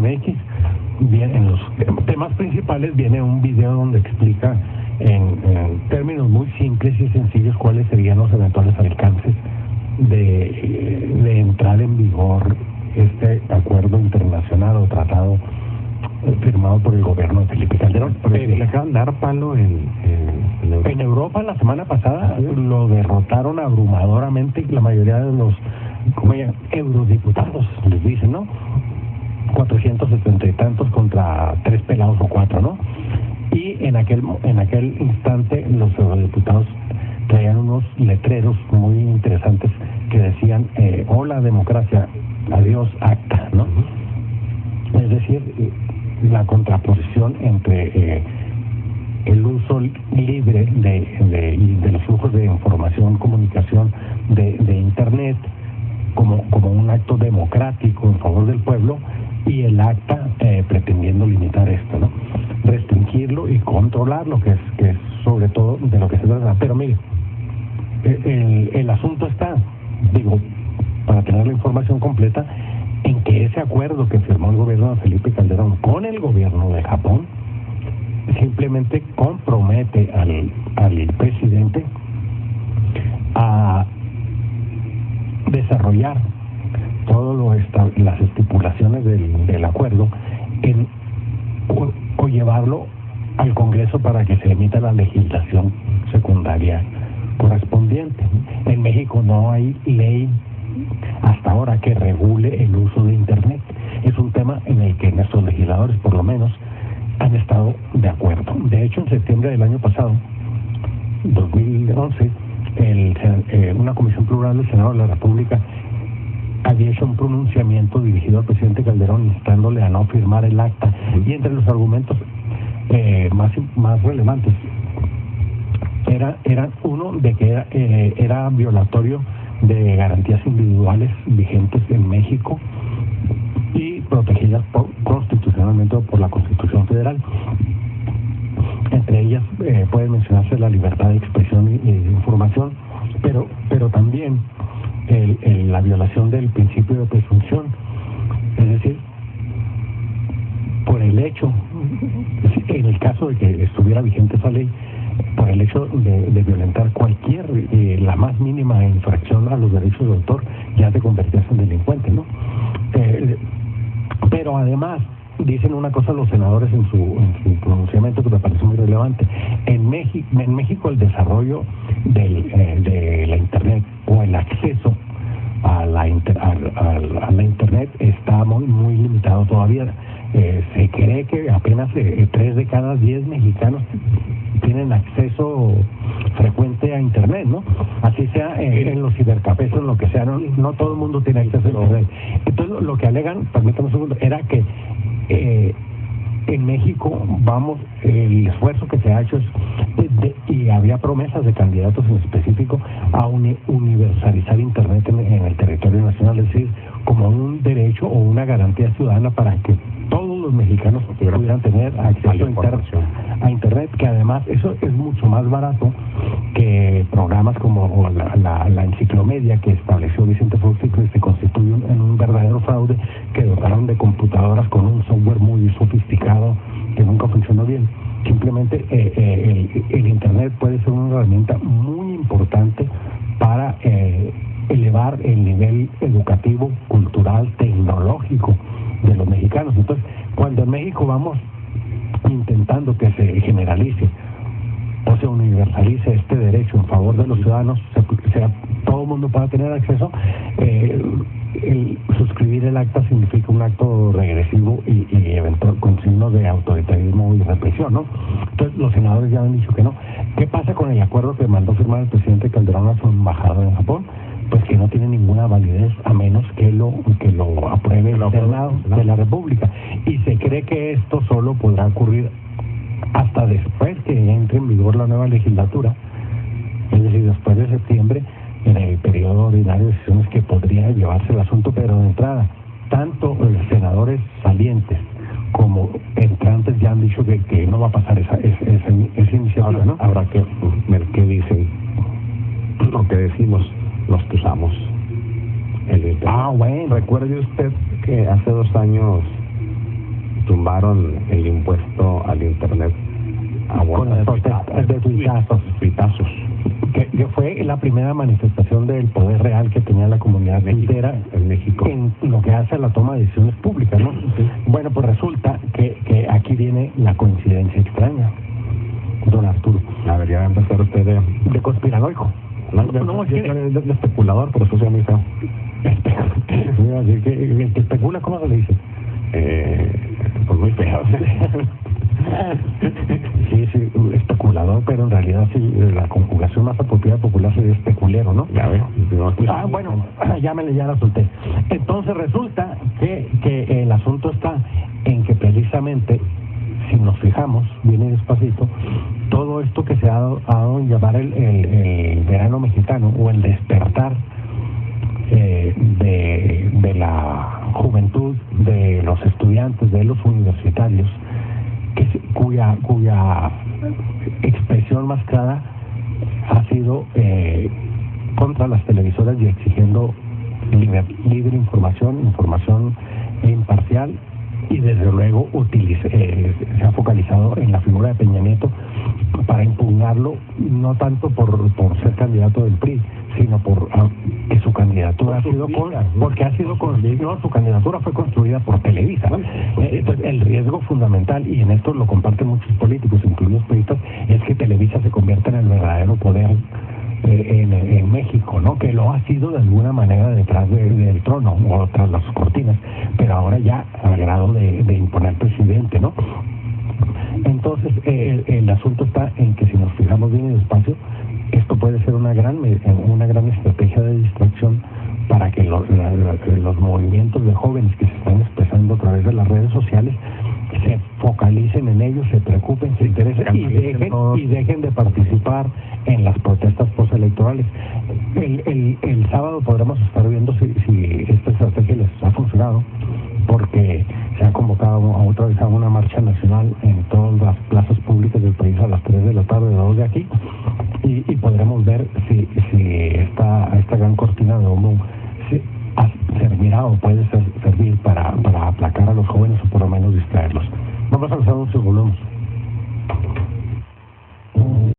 .mx. Bien, en los temas principales viene un video donde explica en términos muy simples y sencillos cuáles serían los eventuales alcances de entrar en vigor este acuerdo internacional o tratado firmado por el gobierno de Felipe Calderón. Le acaban de dar palo en Europa la semana pasada. Lo derrotaron abrumadoramente la mayoría de los eurodiputados, les dicen, ¿no? 470 y tantos contra 3 pelados o 4, ¿no? Y en aquel instante los eurodiputados traían unos letreros muy interesantes que decían hola democracia, adiós acta, ¿no? Es decir, la contraposición entre el uso libre de los flujos de información, comunicación de Internet como un acto democrático en favor del pueblo, y el acta pretendiendo limitar esto, ¿no? Restringirlo y controlarlo, que es sobre todo de lo que se trata. Pero mire, el asunto está, digo, para tener la información completa, en que ese acuerdo que firmó el gobierno de Felipe Calderón con el gobierno de Japón simplemente compromete al presidente a desarrollar todo las estipulaciones del acuerdo o llevarlo al Congreso para que se emita la legislación secundaria correspondiente. En México no hay ley hasta ahora que regule el uso de Internet. Es un tema en el que nuestros legisladores, por lo menos, han estado de acuerdo. De hecho, en septiembre del año pasado, 2011, una comisión plural del Senado de la República había hecho un pronunciamiento dirigido al presidente Calderón instándole a no firmar el acta, y entre los argumentos más relevantes era uno de que era violatorio de garantías individuales vigentes en México y protegidas constitucionalmente por la Constitución Federal. Entre ellas puede mencionarse la libertad de expresión y de información, pero también la violación del principio de presunción, es decir, por el hecho, en el caso de que estuviera vigente esa ley, por el hecho de violentar la más mínima infracción a los derechos de autor, ya te convertías en delincuente, ¿no? Pero además dicen una cosa los senadores en su pronunciamiento que me parece muy relevante. En México el desarrollo de la Internet o el acceso a la Internet está muy limitado todavía. Se cree que apenas 3 de cada 10 mexicanos tienen acceso frecuente a Internet, ¿no? Así sea en los cibercafés o en lo que sea, no todo el mundo tiene acceso a Internet. Entonces lo que alegan, permítame un segundo, era que en México, el esfuerzo que se ha hecho y había promesas de candidatos en específico a universalizar Internet en el territorio nacional, es decir, como un derecho o una garantía ciudadana para que todos los mexicanos pudieran tener acceso a Internet, que además eso es mucho más barato que programas como la enciclomedia que estableció Vicente Fox y que se constituye en un verdadero fraude, que dotaron de computadoras con un software muy sofisticado que nunca funcionó bien. Simplemente el Internet puede ser una herramienta muy importante para elevar el nivel educativo, cultural, tecnológico de los mexicanos. Entonces, cuando en México vamos intentando que se generalice o se universalice este derecho en favor de los ciudadanos, todo el mundo pueda tener acceso, el suscribir el acta significa un acto regresivo y eventual con signos de autoritarismo y represión, ¿no? Entonces los senadores ya han dicho que no. ¿Qué pasa con el acuerdo que mandó firmar el presidente Calderón a su embajador en Japón? Pues que no tiene ninguna validez a menos que lo apruebe el Senado de la República, y se cree que esto solo podrá ocurrir hasta después que entre en vigor la nueva legislatura, es decir, después de septiembre, en el periodo ordinario de sesiones que podría llevarse el asunto. Pero de entrada, tanto los senadores salientes como entrantes ya han dicho que no va a pasar esa iniciativa. Ahora, ¿no? Habrá que ver qué dicen lo que decimos los que usamos el Internet. Bueno. Recuerde usted que hace 2 años tumbaron el impuesto al internet con las protestas de tuitazos. Que fue la primera manifestación del poder real que tenía la comunidad tuitera en México en lo que hace a la toma de decisiones públicas, ¿no? Sí. Bueno, pues resulta que aquí viene la coincidencia extraña, don Arturo. A ver, ya va a empezar usted de conspiranoico. No, es de especulador, pero eso se llama feo. Mira, así que especula, ¿cómo se le dice? Pues muy feo. Sí, especulador, pero en realidad sí, la conjugación más apropiada popular sería especulero, ¿no? Ya ves. Bueno, ya la solté. Entonces resulta que el asunto está en que precisamente, si nos fijamos, viene despacito, todo esto que se ha dado en llamar el verano mexicano o el despertar de la juventud, de los estudiantes, de los universitarios, cuya expresión más clara ha sido contra las televisoras y exigiendo libre información imparcial, y desde luego se ha focalizado en la figura de Peña Nieto para impugnarlo, no tanto por ser candidato del PRI, sino por que su candidatura ha sido su candidatura fue construida por Televisa. Entonces, el riesgo fundamental, y en esto lo comparten muchos políticos, incluidos periodistas, es que Televisa se convierta en el verdadero poder en México, ¿no? Que lo ha sido de alguna manera detrás del trono o tras las cortinas, pero ahora ya al grado de imponer presidente, ¿no? Entonces el asunto está en que si nos fijamos bien y despacio, esto puede ser una gran estrategia de distracción para que los movimientos de jóvenes que se están expresando a través de las redes sociales se focalicen en ellos, se preocupen, se interesen y dejen de participar en las protestas postelectorales. El sábado podremos estar viendo si esta estrategia les ha funcionado, porque se ha convocado otra vez a una marcha nacional en todas las plazas públicas del país a las 3 de la tarde, 2 de aquí, y podremos ver si esta gran cortina de humo servirá o puede